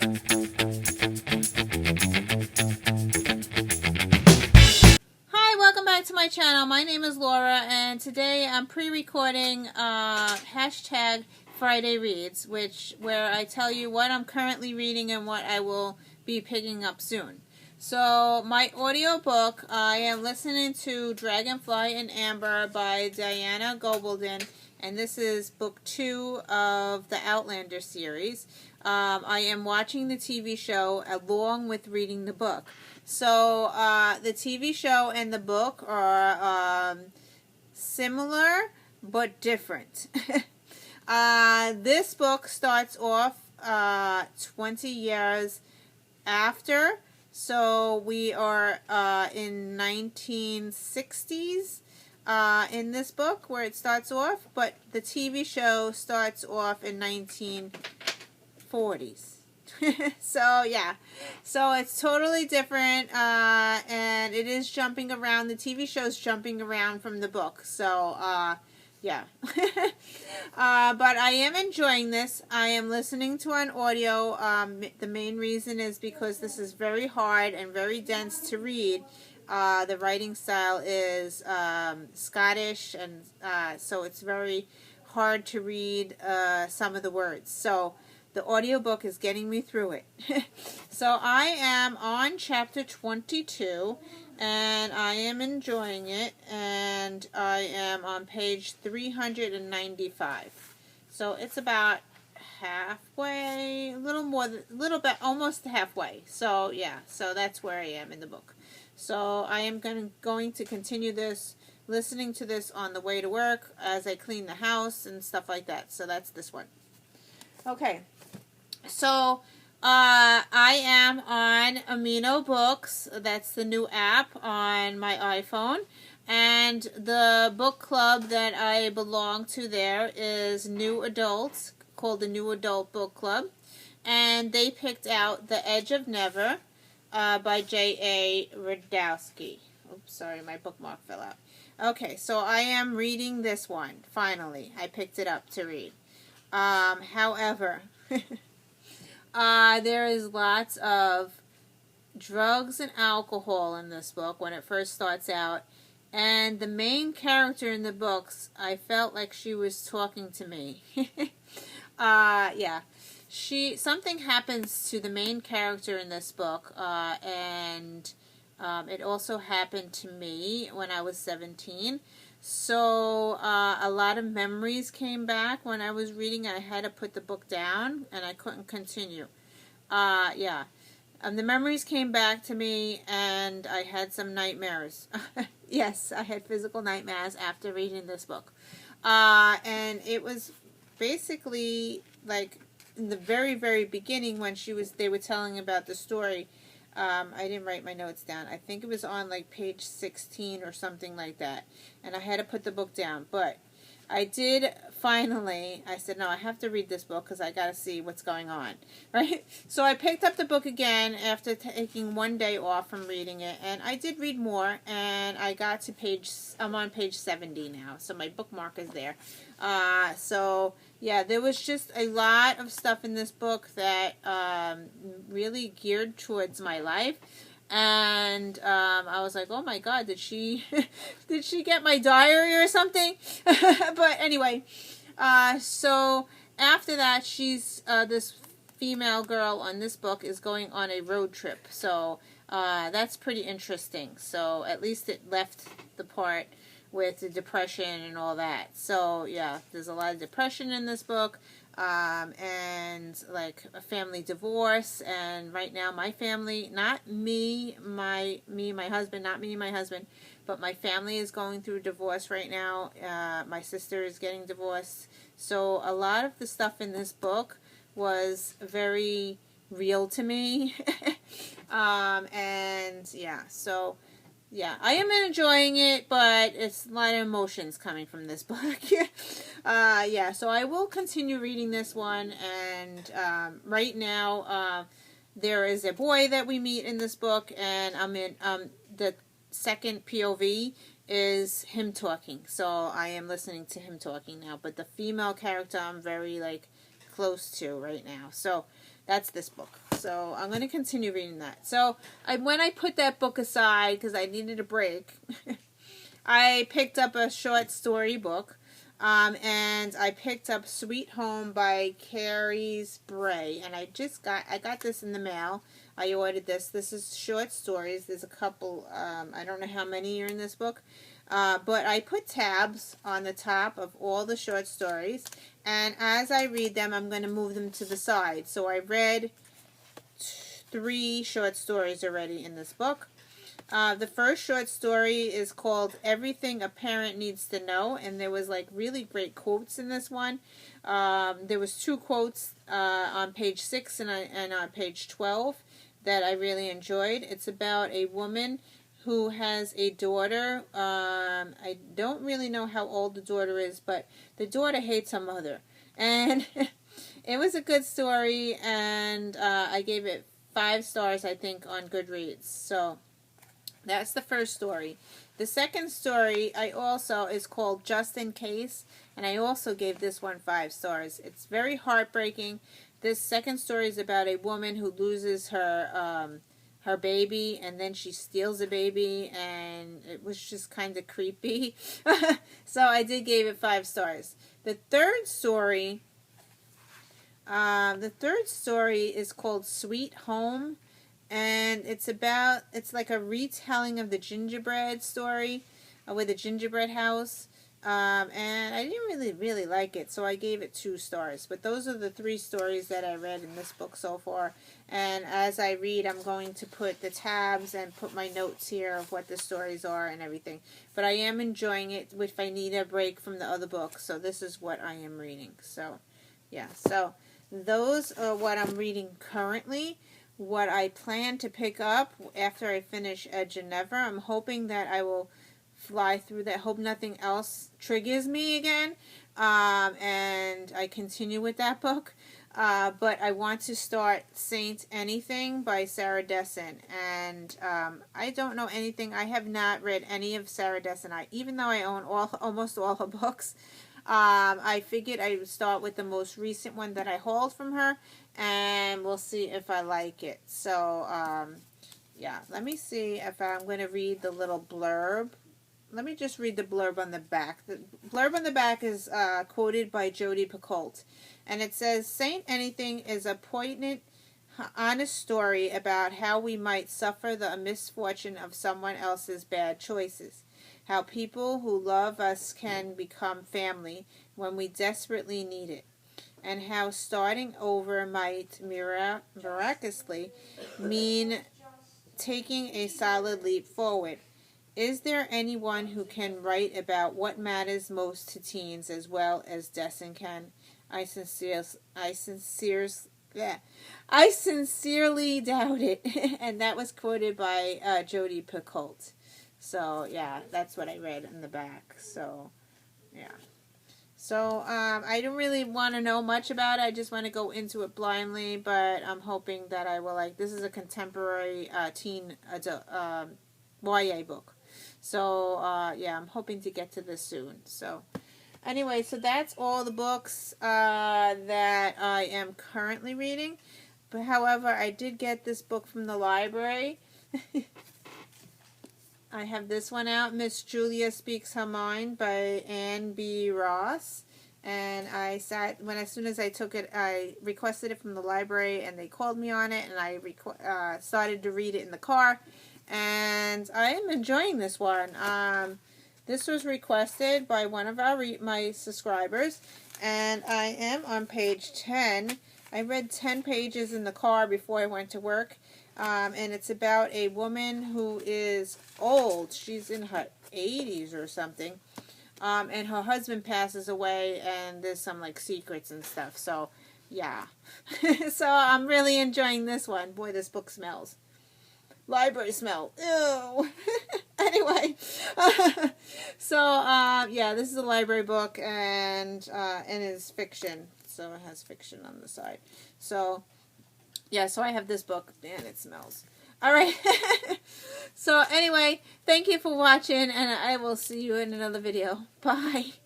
Hi, welcome back to my channel. My name is Laura, and today I'm pre-recording hashtag Friday Reads, where I tell you what I'm currently reading and what I will be picking up soon. So my audiobook, I am listening to Dragonfly and Amber by Diana Gabaldon, and this is book 2 of the Outlander series. I am watching the TV show along with reading the book. So the TV show and the book are similar but different. This book starts off 20 years after, so we are in 1960s in this book where it starts off, but the TV show starts off in 1940s. So yeah, so it's totally different, and it is jumping around. The TV show's jumping around from the book, so yeah. But I am enjoying this. I am listening to an audio. The main reason is because this is very hard and very dense to read. The writing style is Scottish, and so it's very hard to read some of the words. So the audiobook is getting me through it. So I am on chapter 22, and I am enjoying it, and I am on page 395. So it's about halfway, a little bit, almost halfway. So yeah, so that's where I am in the book. So I am going to continue this, listening to this on the way to work as I clean the house and stuff like that. So that's this one. Okay. So, I am on aminobooks. That's the new app on my iPhone. And the book club that I belong to there is New Adults, called the New Adult Book Club. And they picked out The Edge of Never by J.A. Radowski. Oops, sorry, my bookmark fell out. Okay, so I am reading this one, finally. I picked it up to read. However... there is lots of drugs and alcohol in this book when it first starts out. And the main character in the books, I felt like she was talking to me. Yeah. Something happens to the main character in this book, and it also happened to me when I was 17. So a lot of memories came back when I was reading. I had to put the book down, and I couldn't continue. Yeah. The memories came back to me, and I had some nightmares. Yes, I had physical nightmares after reading this book. And it was basically like in the very, very beginning when they were telling about the story. I didn't write my notes down. I think it was on like page 16 or something like that. And I had to put the book down. But I did finally, I said, no, I have to read this book because I got to see what's going on. Right? So I picked up the book again after taking one day off from reading it. And I did read more. And I got to I'm on page 70 now. So my bookmark is there. So... yeah, there was just a lot of stuff in this book that really geared towards my life, and I was like, "Oh my God, did she get my diary or something?" But anyway, so after that, this female girl on this book is going on a road trip, so that's pretty interesting. So at least it left the part with the depression and all that. So yeah, there's a lot of depression in this book, and like a family divorce. And right now my family, not me, my husband, not me, my husband, but my family is going through divorce right now. My sister is getting divorced. So a lot of the stuff in this book was very real to me. And yeah, so yeah, I am enjoying it, but it's a lot of emotions coming from this book. Yeah, so I will continue reading this one, and right now there is a boy that we meet in this book, and I'm in the second POV is him talking, so I am listening to him talking now, but the female character I'm very close to right now, so that's this book. So I'm going to continue reading that. So when I put that book aside, because I needed a break, I picked up a short story book. And I picked up Sweet Home by Carrie Bray. And I got this in the mail. I ordered this. This is short stories. There's a couple, I don't know how many are in this book. But I put tabs on the top of all the short stories. And as I read them, I'm going to move them to the side. So I read 3 short stories already in this book. The first short story is called Everything a Parent Needs to Know, and there was like really great quotes in this one. There was 2 quotes on page 6 and on page 12 that I really enjoyed. It's about a woman who has a daughter. I don't really know how old the daughter is, but the daughter hates her mother. And it was a good story, and I gave it 5 stars, I think, on Goodreads. So that's the first story. The second story is called Just in Case, and I also gave this one 5 stars. It's very heartbreaking. This second story is about a woman who loses her baby, and then she steals a baby, and it was just kind of creepy. So I did give it 5 stars. The third story is called Sweet Home, and it's like a retelling of the gingerbread story with the gingerbread house. And I didn't really like it, so I gave it 2 stars. But those are the 3 stories that I read in this book so far. And as I read, I'm going to put the tabs and put my notes here of what the stories are and everything. But I am enjoying it if I need a break from the other books. So this is what I am reading. So, yeah. So those are what I'm reading currently. What I plan to pick up after I finish Geneva. I'm hoping that I will fly through that. Hope nothing else triggers me again, and I continue with that book. But I want to start Saint Anything by Sarah Dessen, and I don't know anything. I have not read any of Sarah Dessen. Even though I own almost all her books, I figured I would start with the most recent one that I hauled from her, and we'll see if I like it. So yeah, let me see if I'm going to read the little blurb. Let me just read the blurb on the back. The blurb on the back is quoted by Jodi Picoult. And it says, Saint Anything is a poignant, honest story about how we might suffer the misfortune of someone else's bad choices. How people who love us can become family when we desperately need it. And how starting over might miraculously mean taking a solid leap forward. Is there anyone who can write about what matters most to teens as well as Dessen can? I sincerely doubt it. And that was quoted by Jodi Picoult. So, yeah, that's what I read in the back. So, yeah. So, I don't really want to know much about it. I just want to go into it blindly, but I'm hoping that I will like. This is a contemporary teen adult, YA book. So, yeah, I'm hoping to get to this soon. So, anyway, so that's all the books that I am currently reading. But, however, I did get this book from the library. I have this one out, Miss Julia Speaks Her Mind by Anne B. Ross. And as soon as I took it, I requested it from the library, and they called me on it, and I started to read it in the car. And I am enjoying this one. This was requested by one of my subscribers, and I am on page 10. I read 10 pages in the car before I went to work, and it's about a woman who is old. She's in her 80s or something, and her husband passes away, and there's some like secrets and stuff. So, yeah. So I'm really enjoying this one. Boy, this book smells. Library smell. Ew. Anyway, so yeah, this is a library book, and it is fiction, so it has fiction on the side. So yeah, so I have this book, and it smells. All right. So anyway, thank you for watching, and I will see you in another video. Bye.